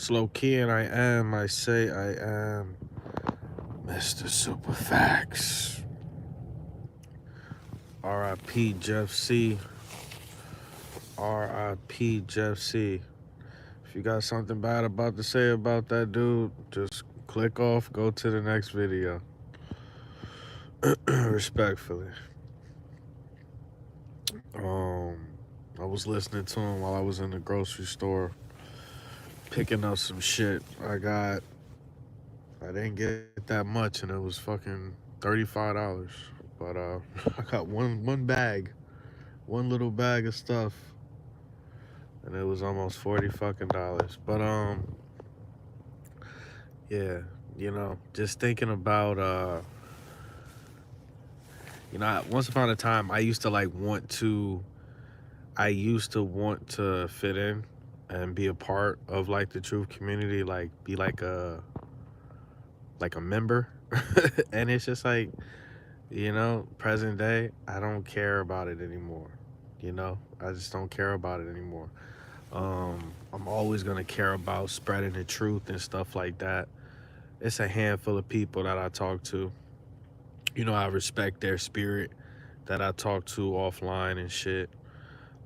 Slow key, and I say I am Mr. Superfax. R.I.P. Jeff C. R.I.P. Jeff C. If you got something bad about to say about that dude, just click off, go to the next video. Respectfully. Um, I was listening to him while I was in the grocery store picking up some shit. I didn't get that much, and it was fucking $35. But I got one bag, one little bag of stuff, and it was almost 40 fucking dollars. But yeah, just thinking about once upon a time I used to want to fit in and be a part of like the truth community, like be like a member. And it's just like, present day, I don't care about it anymore. I just don't care about it anymore. I'm always gonna care about spreading the truth and stuff like that. It's a handful of people that I talk to. I respect their spirit that I talk to offline and shit.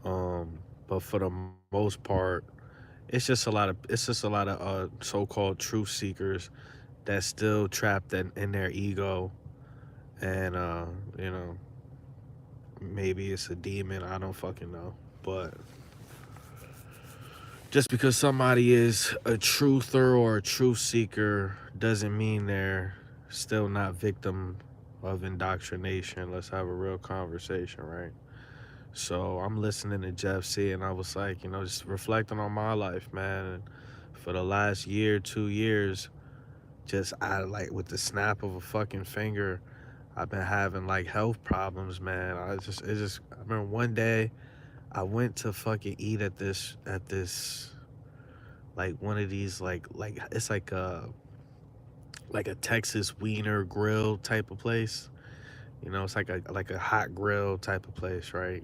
But for the most part, it's just a lot of so-called truth seekers that's still trapped in their ego, and you know maybe it's a demon. I don't fucking know, but just because somebody is a truther or a truth seeker doesn't mean they're still not victim of indoctrination. Let's have a real conversation, right? So I'm listening to Jeff C, and I was like, just reflecting on my life, man. And for the last year, 2 years, just I like with the snap of a fucking finger, I've been having like health problems, man. I remember one day I went to fucking eat at this like one of these like it's like a Texas wiener grill type of place. It's like a hot grill type of place, right?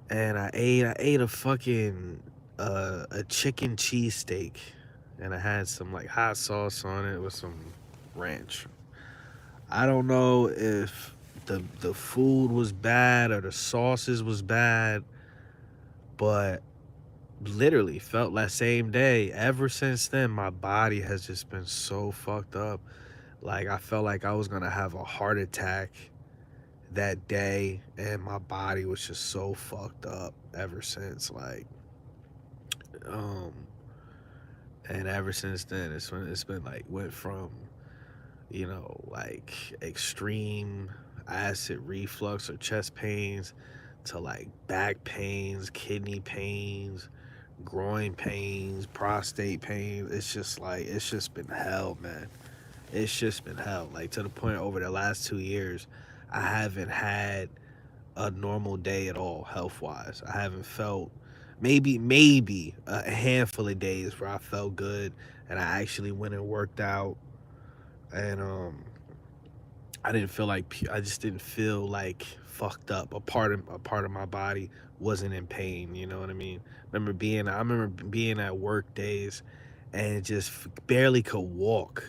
And I ate a fucking a chicken cheesesteak, and I had some like hot sauce on it with some ranch. I don't know if the food was bad or the sauces was bad, but literally felt that same day. Ever since then, my body has just been so fucked up. Like I felt like I was gonna have a heart attack that day, and my body was just so fucked up ever since. Um, and ever since then, it's been like went from like extreme acid reflux or chest pains to like back pains, kidney pains, groin pains, prostate pains. It's just been hell, man. It's just been hell. Like to the point over the last 2 years, I haven't had a normal day at all health wise. I haven't felt maybe a handful of days where I felt good and I actually went and worked out, and I just didn't feel like fucked up. A part of my body wasn't in pain. You know what I mean? I remember being at work days and just barely could walk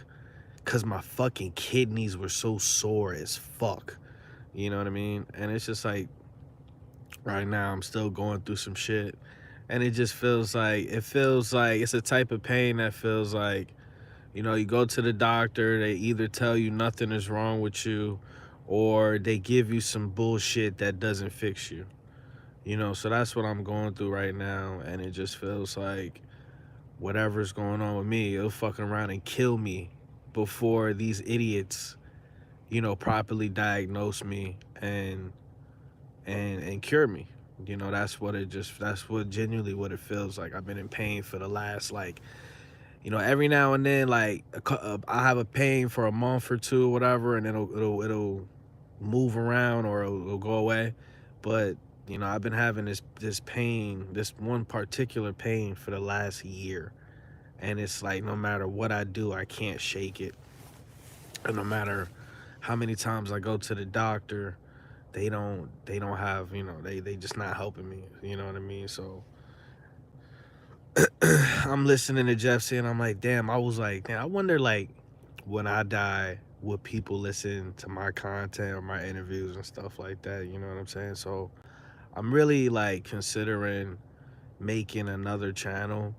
because my fucking kidneys were so sore as fuck. You know what I mean? And it's just like right now I'm still going through some shit, and it feels like it's a type of pain that feels like, you go to the doctor, they either tell you nothing is wrong with you or they give you some bullshit that doesn't fix you. So that's what I'm going through right now, and it just feels like whatever's going on with me, it'll fucking around and kill me before these idiots, properly diagnose me and cure me. That's what genuinely what it feels like. I've been in pain for the last like, every now and then, like I have a pain for a month or two, or whatever, and it'll move around or it'll go away. But I've been having this pain, this one particular pain for the last year, and it's like no matter what I do, I can't shake it, and no matter how many times I go to the doctor, they don't have they just not helping me. You know what I mean? So I'm listening to Jeffsy and I'm like, damn, I was like, damn, I wonder like when I die, would people listen to my content or my interviews and stuff like that? You know what I'm saying? So I'm really like considering making another channel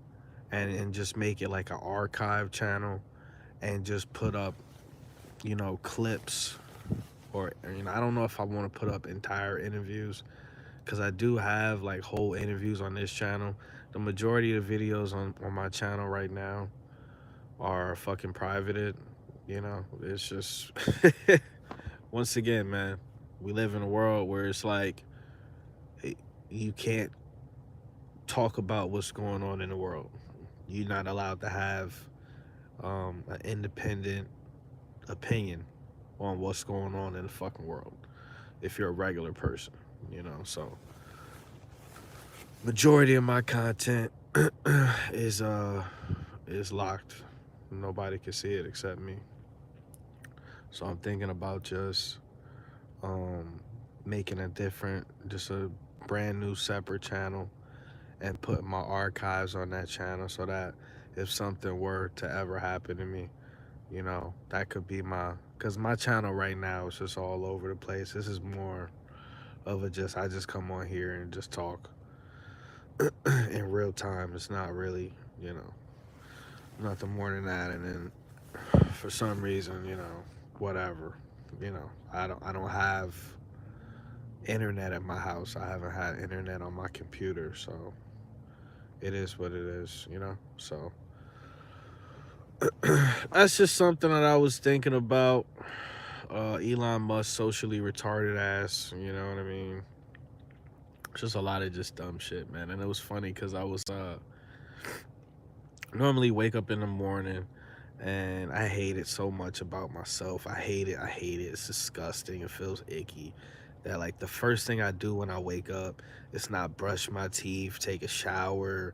and just make it like an archive channel and just put up, clips or, I don't know if I want to put up entire interviews because I do have like whole interviews on this channel. The majority of the videos on my channel right now are fucking privated. It's just, once again, man, we live in a world where it's like you can't talk about what's going on in the world. You're not allowed to have an independent opinion on what's going on in the fucking world if you're a regular person, so majority of my content is locked. Nobody can see it except me. So I'm thinking about just making just a brand new separate channel and putting my archives on that channel so that if something were to ever happen to me, that could be because my channel right now is just all over the place. This is more of I just come on here and just talk in real time. It's not really, nothing more than that. And then for some reason, whatever, I don't have internet at my house. I haven't had internet on my computer, so it is what it is, So that's just something that I was thinking about. Elon Musk socially retarded ass, you know what I mean? Just a lot of just dumb shit, man. And it was funny because I was normally wake up in the morning and I hate it so much about myself. I hate it. It's disgusting. It feels icky. That like the first thing I do when I wake up is not brush my teeth, take a shower,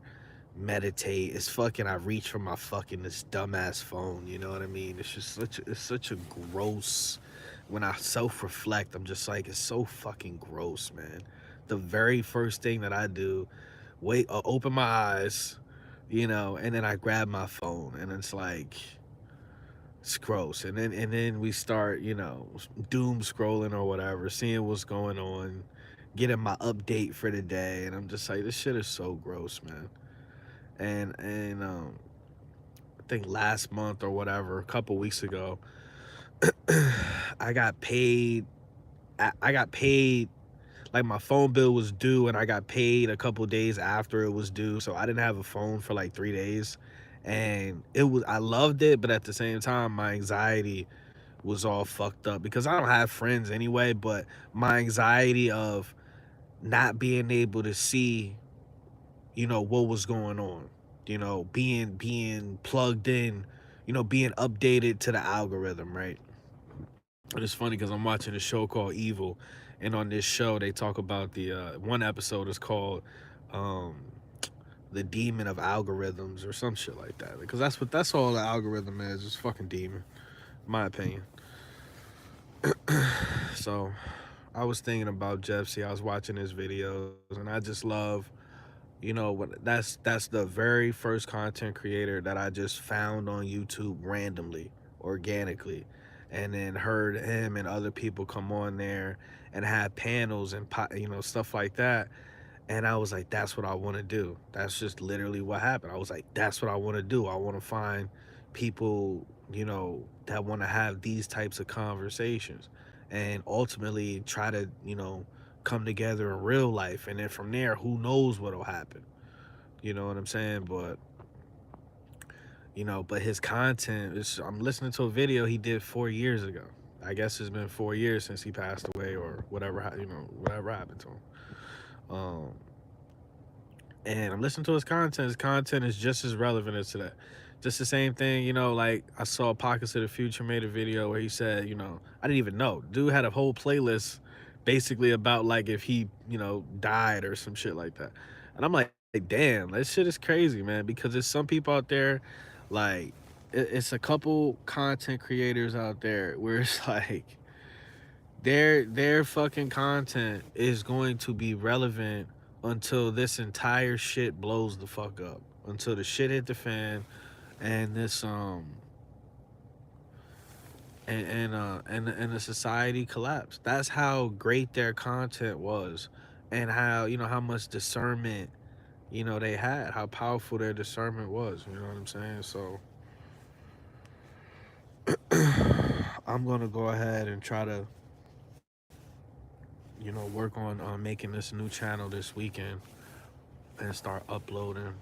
meditate. It's fucking I reach for my fucking this dumbass phone, you know what I mean? It's just such a gross. When I self-reflect, I'm just like, it's so fucking gross, man. The very first thing that I do, open my eyes, and then I grab my phone and it's like it's gross. And then we start, doom scrolling or whatever, seeing what's going on, getting my update for the day, and I'm just like, this shit is so gross, man. And I think last month or whatever, a couple weeks ago, I got paid. I got paid, like my phone bill was due, and I got paid a couple days after it was due. So I didn't have a phone for like 3 days, and I loved it, but at the same time, my anxiety was all fucked up because I don't have friends anyway. But my anxiety of not being able to see, what was going on, being plugged in, being updated to the algorithm, right? And it's funny because I'm watching a show called Evil, and on this show they talk about the one episode is called um, "The Demon of Algorithms" or some shit like that. Because that's all the algorithm is. It's fucking demon, in my opinion. So I was thinking about Jeff. See, I was watching his videos, and I just love, that's the very first content creator that I just found on YouTube randomly, organically, and then heard him and other people come on there and have panels and stuff like that. And I was like, that's what I want to do. That's just literally what happened. I was like, that's what I want to do. I want to find people, that want to have these types of conversations and ultimately try to, come together in real life. And then from there, who knows what'll happen. You know what I'm saying? But his content is, I'm listening to a video he did 4 years ago. I guess it's been 4 years since he passed away or whatever, whatever happened to him. Um, and I'm listening to his content. His content is just as relevant as today. Just the same thing, like I saw Pockets of the Future made a video where he said, I didn't even know. Dude had a whole playlist basically about like if he, died or some shit like that. And I'm like, damn, that shit is crazy, man, because there's some people out there, like, it's a couple content creators out there where it's like their fucking content is going to be relevant until this entire shit blows the fuck up. Until the shit hit the fan and this and the society collapsed. That's how great their content was, and how, you know, how much discernment, you know, they had, how powerful their discernment was. You know what I'm saying? So I'm gonna go ahead and try to, you know, work on making this new channel this weekend and start uploading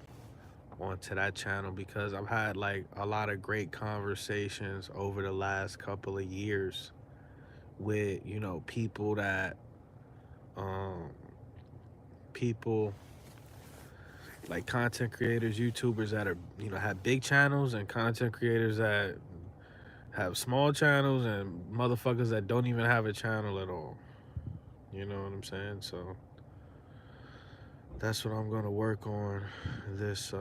onto that channel, because I've had like a lot of great conversations over the last couple of years with, you know, people that um people like content creators, YouTubers that are, you know, have big channels, and content creators that have small channels, and motherfuckers that don't even have a channel at all. You know what I'm saying? So that's what I'm gonna work on this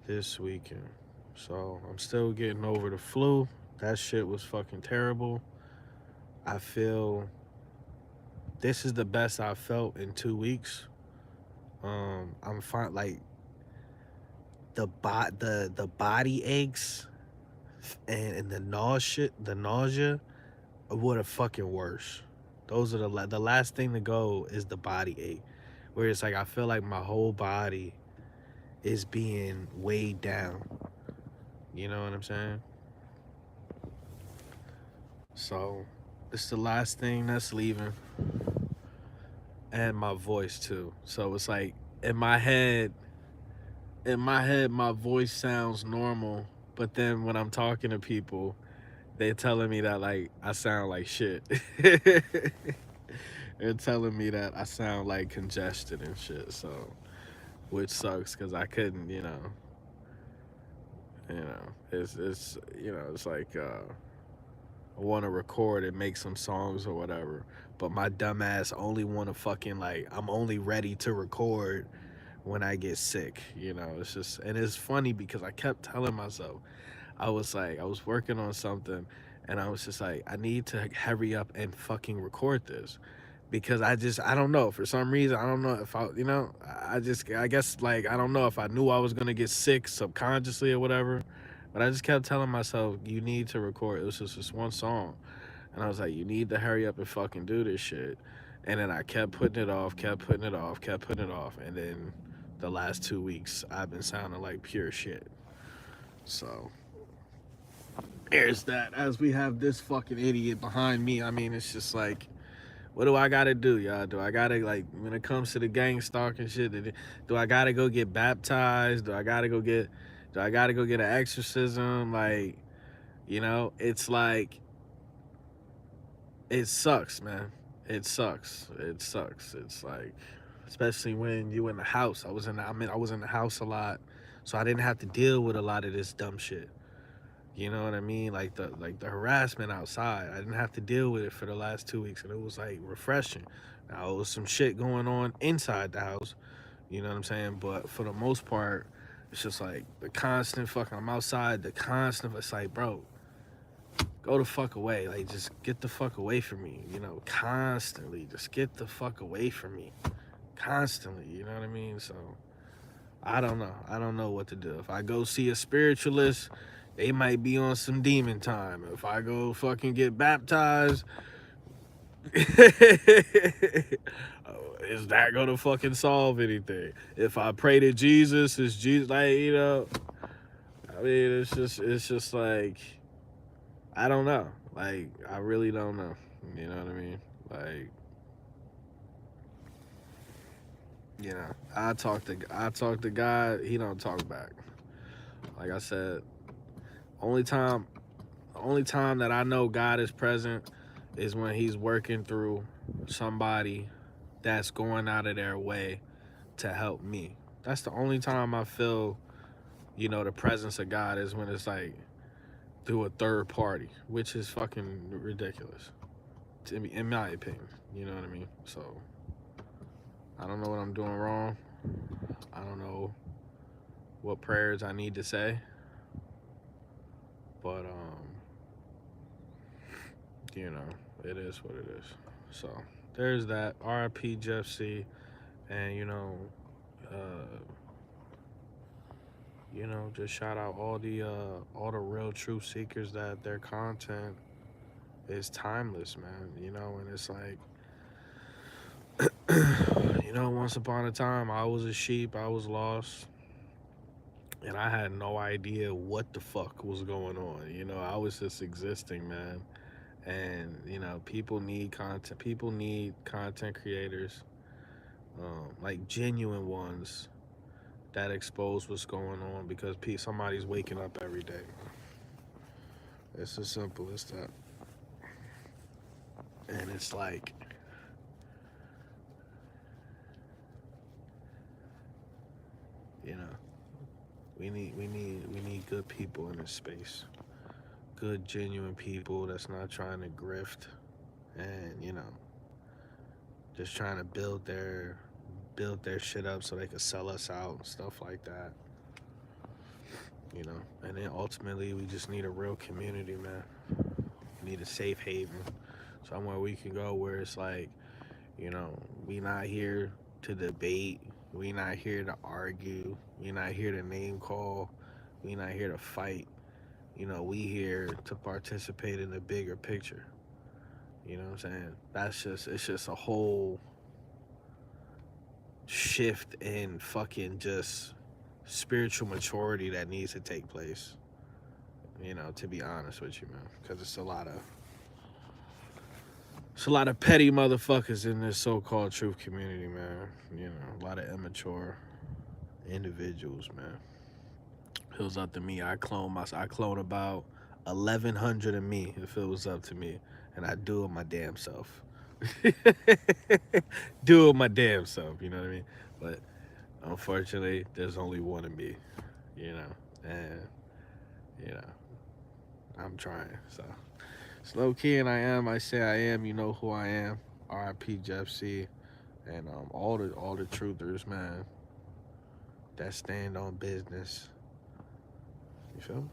this weekend. So I'm still getting over the flu. That shit was fucking terrible. I feel this is the best I've felt in 2 weeks. I'm fine. Like the body aches and the nausea would have fucking worse. Those are the last thing to go is the body ache, where it's like I feel like my whole body is being weighed down. You know what I'm saying? So it's the last thing that's leaving, and my voice too. So it's like in my head, my voice sounds normal, but then when I'm talking to people, they're telling me that like I sound like shit. They're telling me that I sound like congested and shit. So, which sucks because I couldn't, it's it's like I want to record and make some songs or whatever, but my dumb ass only want to fucking like I'm only ready to record when I get sick. It's just, and it's funny because I kept telling myself, I was like, I was working on something, and I was just like, I need to hurry up and fucking record this, because I don't know, for some reason, I don't know if I guess, like, I don't know if I knew I was gonna get sick subconsciously or whatever, but I just kept telling myself, you need to record. It was just this one song, and I was like, you need to hurry up and fucking do this shit. And then I kept putting it off, kept putting it off, kept putting it off, and then the last 2 weeks I've been sounding like pure shit. So there's that. As we have this fucking idiot behind me, I mean, it's just like, what do I gotta do, y'all? Do I gotta, like, when it comes to the gang stalking shit, do I gotta go get baptized? Do I gotta go get an exorcism? Like, it's like, it sucks, man. It sucks. It sucks. It's like, especially when you in the house. I was in the house a lot, so I didn't have to deal with a lot of this dumb shit. You know what I mean? Like the harassment outside. I didn't have to deal with it for the last 2 weeks, and it was like refreshing. Now it was some shit going on inside the house. You know what I'm saying? But for the most part, it's just like the constant fucking. I'm outside. The constant. It's like, bro, go the fuck away. Like, just get the fuck away from me. Constantly. Just get the fuck away from me. Constantly. You know what I mean? So I don't know. I don't know what to do. If I go see a spiritualist, they might be on some demon time. If I go fucking get baptized, is that gonna fucking solve anything? If I pray to Jesus, is Jesus like, I mean, it's just like, I don't know. Like, I really don't know. You know what I mean? Like, I talk to God, he don't talk back. Like I said, only time that I know God is present is when he's working through somebody that's going out of their way to help me. That's the only time I feel, the presence of God, is when it's like through a third party, which is fucking ridiculous, in my opinion. You know what I mean? So I don't know what I'm doing wrong. I don't know what prayers I need to say, but it is what it is. So there's that. R.I.P. Jeff C. And uh, just shout out all the real truth seekers that their content is timeless, man. And it's like, once upon a time, I was a sheep, I was lost, and I had no idea what the fuck was going on. I was just existing, man. And people need content. People need content creators, like genuine ones that expose what's going on because somebody's waking up every day. It's as simple as that. And it's like, you know, we need good people in this space. Good genuine people that's not trying to grift and, just trying to build their shit up so they can sell us out and stuff like that. And then ultimately we just need a real community, man. We need a safe haven. Somewhere we can go where it's like, we not here to debate. We not here to argue. We not here to name call. We not here to fight. We here to participate in the bigger picture. You know what I'm saying? It's just a whole shift in fucking just spiritual maturity that needs to take place. To be honest with you, man, because it's a lot of petty motherfuckers in this so-called truth community, man. A lot of immature individuals, man. If it was up to me, I clone about 1,100 of me if it was up to me, and I do it my damn self. Do it my damn self, you know what I mean? But unfortunately, there's only one of me, and you know, I'm trying. So it's low key, and I say I am. You know who I am. R.I.P. Jeff C. And all the truthers, man, that stand on business. You feel me?